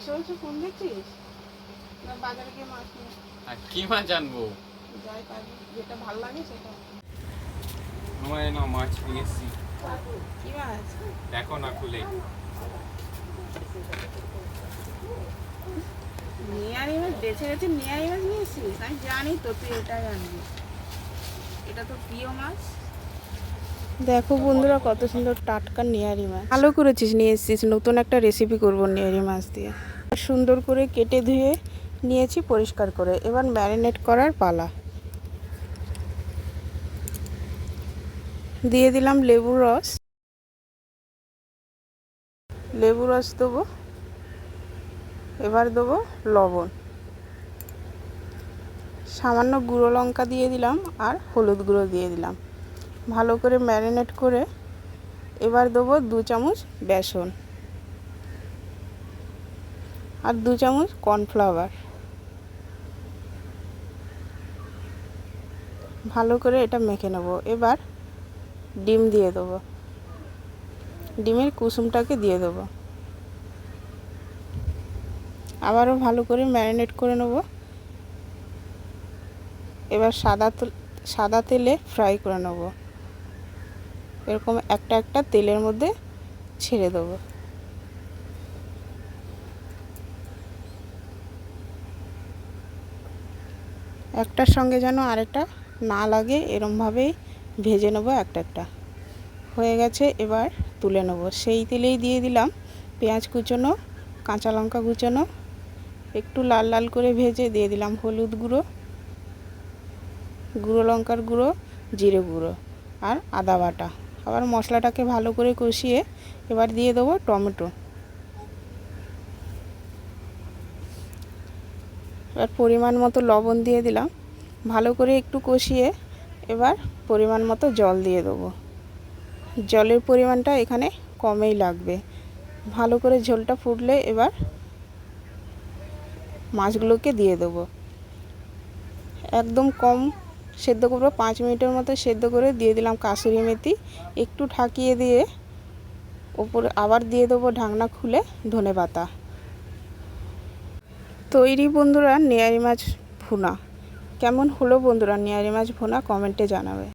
বসে বসে ফোন দেখছিস না বাজারে গিয়ে মাছ নিয়ে? আর কি মাছ আনবো? যাই পাবি, যেটা ভালো লাগে সেটা। আমার না মাছ নিয়ে এসছি, কি মাছ? দেখো না খুলে। নিয়ারি মাছ বেছে বেছে নিয়ারি মাছ নিয়ে এসছিস? আমি জানি তো তুই এটাই আনবি, এটা তো প্রিয় মাছ। দেখো বন্ধুরা কত সুন্দর টাটকা নিয়ারি মাছ। ভালো করেছিস নিয়ে এসেছিস, নতুন একটা রেসিপি করবো নিয়ারি মাছ দিয়ে। সুন্দর করে কেটে ধুয়ে নিয়েছি পরিষ্কার করে, এবার ম্যারিনেট করার পালা। দিয়ে দিলাম লেবুর রস, লেবু রস দেবো, এবার দেবো লবণ, সামান্য গুঁড়ো লঙ্কা দিয়ে দিলাম আর হলুদ গুঁড়ো দিয়ে দিলাম। ভালো করে ম্যারিনেট করে এবার দেবো 2 চামচ বেসন আর 2 চামচ কর্নফ্লাওয়ার। ভালো করে এটা মেখে নেব। এবার ডিম দিয়ে দেবো, ডিমের কুসুমটাকে দিয়ে দেবো, আবারও ভালো করে ম্যারিনেট করে নেব। এবার সাদা তেলে ফ্রাই করে নেব, এরকম একটা একটা তেলের মধ্যে ছেড়ে দেবো। একটার সঙ্গে যেন আরেকটা না লাগে, এরমভাবেই ভেজে নেব একটা একটা। হয়ে গেছে, এবার তুলে নেব। সেই তেলেই দিয়ে দিলাম পেঁয়াজ কুচোনো, কাঁচা লঙ্কা কুচোনো, একটু লাল লাল করে ভেজে দিয়ে দিলাম হলুদ গুঁড়ো, গুঁড়ো লঙ্কার গুঁড়ো, জিরে গুঁড়ো আর আদা বাটা। আবার মশলাটাকে ভালো করে কষিয়ে এবার দিয়ে দেবো টমেটো। এবার পরিমাণ মতো লবণ দিয়ে দিলাম, ভালো করে একটু কষিয়ে এবার পরিমাণ মতো জল দিয়ে দেবো। জলের পরিমাণটা এখানে কমই লাগবে। ভালো করে ঝোলটা ফুটলে এবার মাছগুলোকে দিয়ে দেবো। একদম কম সেদ্ধ করবো, 5 মিনিটের মতো সেদ্ধ করে দিয়ে দিলাম কাসুরি মেথি, একটু ঢাকিয়ে দিয়ে ওপরে আবার দিয়ে দেবো ঢাকনা খুলে ধনেপাতা। তৈরি বন্ধুরা নিয়ারি মাছ ভুনা। কেমন হলো বন্ধুরা নিয়ারি মাছ ভুনা কমেন্টে জানাবে।